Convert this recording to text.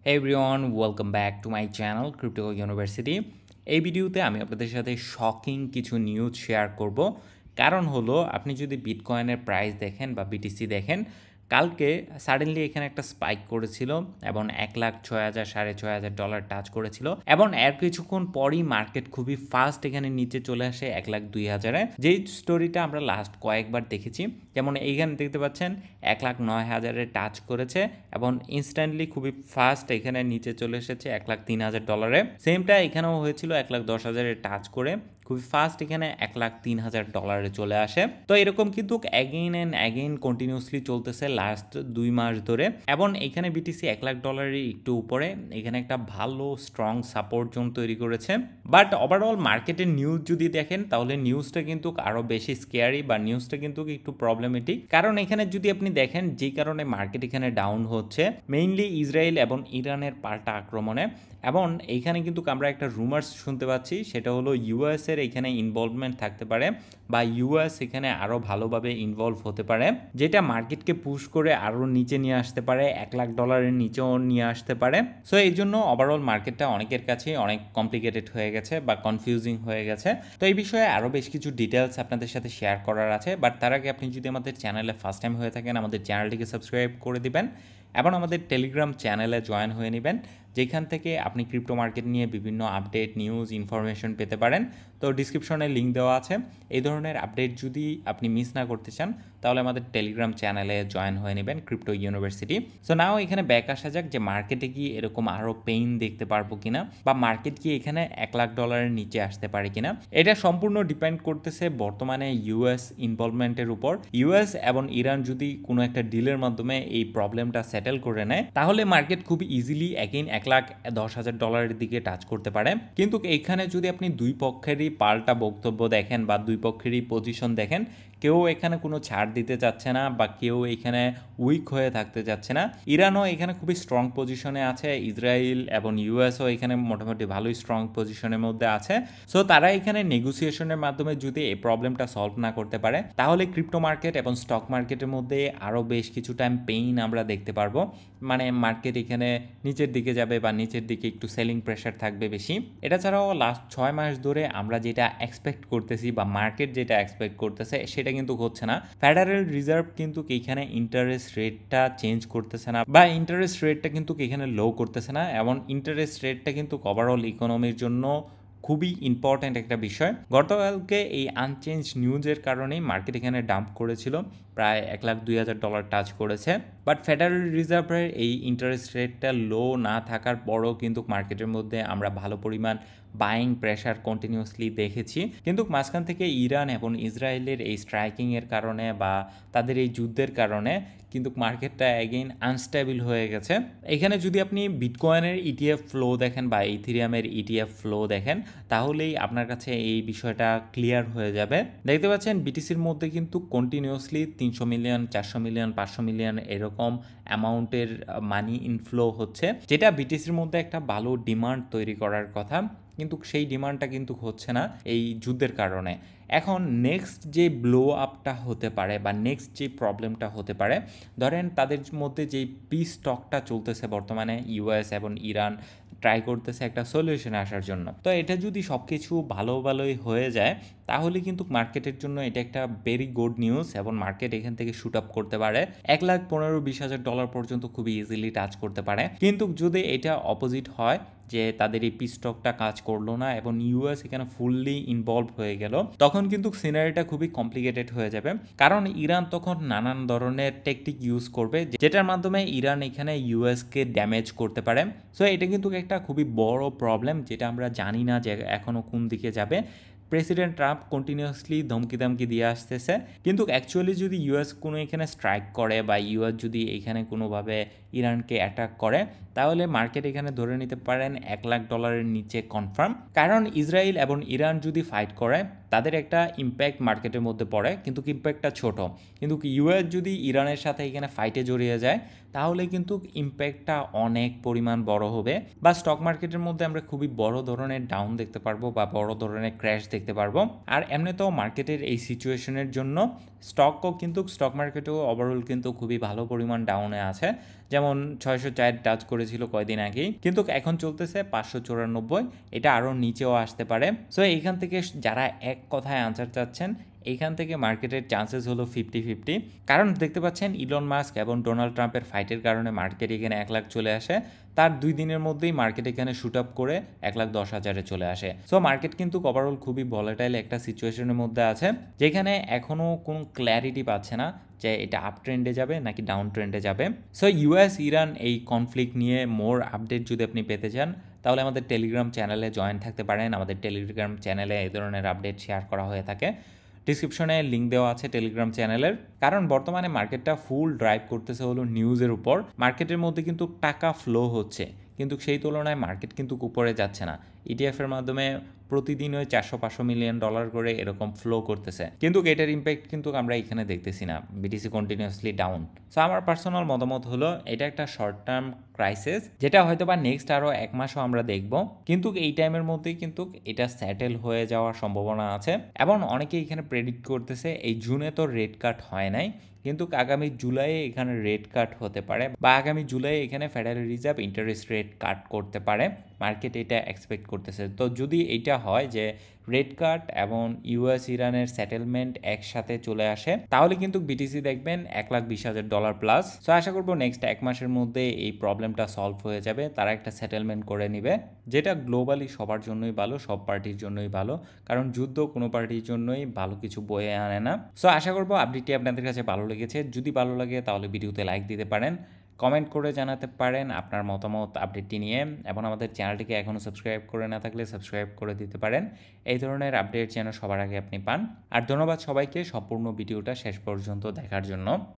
Hey everyone, welcome back to my channel Crypto University. এই ভিডিওতে আমি আপনাদের সাথে শকিং কিছু নিউজ শেয়ার করব। কারণ হলো আপনি যদি বিটকয়েনের প্রাইস দেখেন বা বিটিসি দেখেন, কালকে সাডেনলি এখানে একটা স্পাইক করেছিল এবং 1,06,000 $6,500 টাচ করেছিল এবং এর কিছুক্ষণ পরই মার্কেট খুবই ফাস্ট এখানে নিচে চলে আসে 1,02,000-এ। যেই স্টোরিটা আমরা লাস্ট কয়েকবার দেখেছি, যেমন এইখানে দেখতে পাচ্ছেন 1,09,000-এ টাচ করেছে এবং ইনস্ট্যান্টলি খুবই ফাস্ট এখানে নিচে চলে এসেছে $1,03,000-এ। সেমটা এখানেও হয়েছিল 1,10,000-এ টাচ করে খুবই ফাস্ট এখানে $1,03,000 চলে আসে। তো এরকম কিন্তু অ্যাগেইন অ্যান্ড অ্যাগেইন কন্টিনিউসলি চলতেছে লাস্ট 2 মাস ধরে এবং এখানে বিটিসি $1,00,000-এর একটু উপরে এখানে একটা ভালো স্ট্রং সাপোর্ট জোন তৈরি করেছে। বাট ওভারঅল মার্কেটের নিউজ যদি দেখেন তাহলে নিউজটা কিন্তু আরও বেশি স্কেয়ারি বা নিউজটা কিন্তু একটু প্রবলেমেটিক। কারণ এখানে যদি আপনি দেখেন যে কারণে মার্কেট এখানে ডাউন হচ্ছে মেইনলি ইসরায়েল এবং ইরানের পাল্টা আক্রমণে, এবং এইখানে কিন্তু আমরা একটা রুমার্স শুনতে পাচ্ছি, সেটা হলো ইউএসের এখানে ইনভলভমেন্ট থাকতে পারে বা ইউএস এখানে আরও ভালোভাবে ইনভলভ হতে পারে, যেটা মার্কেটকে পুশ করে আরও নিচে নিয়ে আসতে পারে, $1,00,000-এর নিচেও নিয়ে আসতে পারে। সো এই জন্য ওভারঅল মার্কেটটা অনেকের কাছে অনেক কমপ্লিকেটেড হয়ে গেছে বা কনফিউজিং হয়ে গেছে। তো এই বিষয়ে আরও বেশ কিছু ডিটেলস আপনাদের সাথে শেয়ার করার আছে, বাট তার আগে আপনি যদি আমাদের চ্যানেলে ফার্স্ট টাইম হয়ে থাকেন আমাদের চ্যানেলটিকে সাবস্ক্রাইব করে দিবেন এবং আমাদের টেলিগ্রাম চ্যানেলে জয়েন হয়ে নেবেন, যেখান থেকে আপনি ক্রিপ্টো মার্কেট নিয়ে বিভিন্ন আপডেট নিউজ ইনফরমেশন পেতে পারেন। তো ডিসক্রিপশনে লিঙ্ক দেওয়া আছে। এই ধরনের আপডেট যদি আপনি মিস না করতে চান তাহলে আমাদের টেলিগ্রাম চ্যানেলে জয়েন হয়ে নেবেন ক্রিপ্টো ইউনিভার্সিটি। সো নাও এখানে ব্যাক আসা যাক যে মার্কেটে কি এরকম আরও পেইন দেখতে পারবো কিনা বা মার্কেট কি এখানে $1,00,000-এর নিচে আসতে পারে কিনা। এটা সম্পূর্ণ ডিপেন্ড করতেছে বর্তমানে ইউএস ইনভলভমেন্টের উপর। ইউএস এবং ইরান যদি কোনো একটা ডিলের মাধ্যমে এই প্রবলেমটা সেটেল করে নেয় তাহলে মার্কেট খুব ইজিলি অ্যাগেইন $1,10,000-এর দিকে টাচ করতে পারে। কিন্তু এইখানে যদি আপনি দুই পক্ষেরই পাল্টা বক্তব্য দেখেন বা দুই পক্ষেরই পজিশন দেখেন, কেউ এখানে কোনো ছাড় দিতে চাচ্ছে না বা কেউ এখানে উইক হয়ে থাকতে চাচ্ছে না। ইরানও এখানে খুবই স্ট্রং পজিশনে আছে, ইসরায়েল এবং ইউএসও এখানে মোটামুটি ভালোই স্ট্রং পজিশনের মধ্যে আছে। সো তারা এখানে নেগোসিয়েশনের মাধ্যমে যদি এই প্রবলেমটা সলভ না করতে পারে তাহলে ক্রিপ্টো মার্কেট এবং স্টক মার্কেটের মধ্যে আরও বেশ কিছু টাইম পেইন আমরা দেখতে পারবো। মানে মার্কেট এখানে নিচের দিকে যাবে বা নিচের দিকে একটু সেলিং প্রেশার থাকবে বেশি। এটা ছাড়াও লাস্ট 6 মাস ধরে আমরা যেটা এক্সপেক্ট করতেছি বা মার্কেট যেটা এক্সপেক্ট করতেছে সেটা কিন্তু হচ্ছে না। ফেডারেল রিজার্ভ কিন্তু এখানে ইন্টারেস্ট রেটটা চেঞ্জ করতেছে না বা ইন্টারেস্ট রেটটা কিন্তু এখানে লো করতেছে না, এবং ইন্টারেস্ট রেটটা কিন্তু ওভারঅল ইকোনমির জন্য খুবই ইম্পর্ট্যান্ট একটা বিষয়। গতকালকে এই আনচেঞ্জ নিউজের কারণেই মার্কেট এখানে ডাম্প করেছিল, প্রায় $1,02,000 টাচ করেছে। বাট ফেডারেল রিজার্ভের এই ইন্টারেস্ট রেটটা লো না থাকার পরও কিন্তু মার্কেটের মধ্যে আমরা ভালো পরিমাণ বাইং প্রেশার কন্টিনিউসলি দেখেছি। কিন্তু মাঝখান থেকে ইরান এবং ইসরায়েলের এই স্ট্রাইকিংয়ের কারণে বা তাদের এই যুদ্ধের কারণে কিন্তু মার্কেটটা অ্যাগেইন আনস্টেবল হয়ে গেছে। এখানে যদি আপনি বিটকয়েনের ইটিএফ ফ্লো দেখেন বা ইথেরিয়ামের ইটিএফ ফ্লো দেখেন তাহলেই আপনার কাছে এই বিষয়টা ক্লিয়ার হয়ে যাবে। দেখতে পাচ্ছেন বিটিসির মধ্যে কিন্তু কন্টিনিউসলি 300 মিলিয়ন, 400 মিলিয়ন, 500 মিলিয়ন এরকম অ্যামাউন্টের মানি ইনফ্লো হচ্ছে, যেটা বিটিসির মধ্যে একটা ভালো ডিমান্ড তৈরি করার কথা, কিন্তু সেই ডিমান্ডটা কিন্তু হচ্ছে না এই যুদ্ধের কারণে। এখন নেক্সট যে ব্লো আপটা হতে পারে বা নেক্সট যে প্রবলেমটা হতে পারে, ধরেন তাদের মধ্যে যে পিস টকটা চলতেছে বর্তমানে, ইউএস এবং ইরান ট্রাই করতেছে একটা সলিউশনে আসার জন্য। তো এটা যদি সব কিছু ভালোই হয়ে যায় তাহলে কিন্তু মার্কেটের জন্য এটা একটা ভেরি গুড নিউজ এবং মার্কেট এখান থেকে শুট আপ করতে পারে $1,15,000-20,000 পর্যন্ত খুবই ইজিলি টাচ করতে পারে। কিন্তু যদি এটা অপোজিট হয় যে তাদের এই পিস্টকটা কাজ করলো না এবং ইউএস এখানে ফুললি ইনভলভ হয়ে গেল, তখন কিন্তু সিনারিটা খুবই কমপ্লিকেটেড হয়ে যাবে। কারণ ইরান তখন নানান ধরনের টেকটিক ইউজ করবে যেটার মাধ্যমে ইরান এখানে ইউএসকে ড্যামেজ করতে পারে। সো এটা কিন্তু একটা খুবই বড় প্রবলেম, যেটা আমরা জানি না যে এখনও কোন দিকে যাবে। প্রেসিডেন্ট ট্রাম্প কন্টিনিউয়াসলি ধমকি দিয়ে আসতেছে, কিন্তু অ্যাকচুয়ালি যদি ইউএস কোনো এখানে স্ট্রাইক করে বা ইউএস যদি এখানে কোনোভাবে ইরানকে অ্যাটাক করে তাহলে মার্কেট এখানে ধরে নিতে পারেন $1,00,000-এর নিচে কনফার্ম। কারণ ইসরায়েল এবং ইরান যদি ফাইট করে তাদের একটা ইম্প্যাক্ট মার্কেটের মধ্যে পড়ে, কিন্তু ইম্প্যাক্টটা ছোট। কিন্তু ইউএস যদি ইরানের সাথে এখানে ফাইটে জড়িয়ে যায় তাহলে কিন্তু ইম্প্যাক্টটা অনেক পরিমাণ বড় হবে বা স্টক মার্কেটের মধ্যে আমরা খুবই বড় ধরনের ডাউন দেখতে পারবো বা বড় ধরনের ক্র্যাশ দেখতে পারবো। আর এমনিতেও মার্কেটের এই সিচুয়েশনের জন্য স্টক মার্কেটেও ওভারঅল কিন্তু খুবই ভালো পরিমাণ ডাউনে আছে, যেমন 604 টাচ করেছিল কয়দিন আগেই, কিন্তু এখন চলতেছে 594, এটা আরও নিচেও আসতে পারে। সো এইখান থেকে যারা এক কথায় আনসার চাচ্ছেন, এইখান থেকে মার্কেটের চান্সেস হলো 50-50, কারণ দেখতে পাচ্ছেন ইলন মাস্ক এবং ডোনাল্ড ট্রাম্পের ফাইটের কারণে মার্কেট এখানে 1 লাখ চলে আসে, তার 2 দিনের মধ্যেই মার্কেট এখানে শুট আপ করে 1,10,000-এ চলে আসে। সো মার্কেট কিন্তু ওভারঅল খুবই ভলাটাইল একটা সিচুয়েশনের মধ্যে আছে, যেখানে এখনও কোনো ক্ল্যারিটি পাচ্ছে না যে এটা আপ ট্রেন্ডে যাবে নাকি ডাউন ট্রেন্ডে যাবে। সো ইউএস ইরান এই কনফ্লিক্ট নিয়ে মোর আপডেট যদি আপনি পেতে চান, তাহলে আমাদের টেলিগ্রাম চ্যানেলে জয়েন থাকতে পারেন। আমাদের টেলিগ্রাম চ্যানেলে এই ধরনের আপডেট শেয়ার করা হয়ে থাকে। ডিসক্রিপশনে লিঙ্ক দেওয়া আছে টেলিগ্রাম চ্যানেলের। কারণ বর্তমানে মার্কেটটা ফুল ড্রাইভ করতেছে হলো নিউজের উপর। মার্কেটের মধ্যে কিন্তু টাকা ফ্লো হচ্ছে, কিন্তু সেই তুলনায় মার্কেট কিন্তু উপরে যাচ্ছে না। ইটিএফের মাধ্যমে প্রতিদিন ওই $400-500 মিলিয়ন করে এরকম ফ্লো করতেছে, কিন্তু এটার ইম্প্যাক্ট কিন্তু আমরা এখানে দেখতেছি না। BTC continuously down. সো আমার পার্সোনাল মতামত হলো এটা একটা শর্ট টার্ম ক্রাইসিস, যেটা হয়তো বা নেক্সট আরও 1 মাসও আমরা দেখব, কিন্তু এই টাইমের মধ্যেই কিন্তু এটা সেটেল হয়ে যাওয়ার সম্ভাবনা আছে। এবং অনেকেই এখানে প্রেডিক্ট করতেছে এই জুনে তো রেট কাট হয় নাই, কিন্তু আগামী জুলাইয়ে এখানে রেট কাট হতে পারে, বা আগামী জুলাইয়ে এখানে ফেডারেল রিজার্ভ ইন্টারেস্ট রেট কাট করতে পারে। মার্কেট এটা এক্সপেক্ট করতেছে। তো যদি এইটা হয় যে রেট কাট এবং ইউএস ইরানের সেটেলমেন্ট একসাথে চলে আসে, তাহলে কিন্তু বিটিসি দেখবেন $1,20,000 প্লাস। সো আশা করবো নেক্সট 1 মাসের মধ্যে এই প্রবলেমটা সলভ হয়ে যাবে, তারা একটা সেটেলমেন্ট করে নিবে, যেটা গ্লোবালি সবার জন্যই ভালো, সব পার্টির জন্যই ভালো, কারণ যুদ্ধ কোনো পার্টির জন্যই ভালো কিছু বয়ে আনে না। সো আশা করবো আপডেটটি আপনাদের কাছে ভালো লেগেছে। যদি ভালো লাগে তাহলে ভিডিওতে লাইক দিতে পারেন, কমেন্ট করে জানাতে পারেন আপনার মতামত আপডেটটি নিয়ে, এবং আমাদের চ্যানেলটিকে এখনও সাবস্ক্রাইব করে না থাকলে সাবস্ক্রাইব করে দিতে পারেন, এই ধরনের আপডেট যেন সবার আগে আপনি পান। আর ধন্যবাদ সবাইকে সম্পূর্ণ ভিডিওটা শেষ পর্যন্ত দেখার জন্য।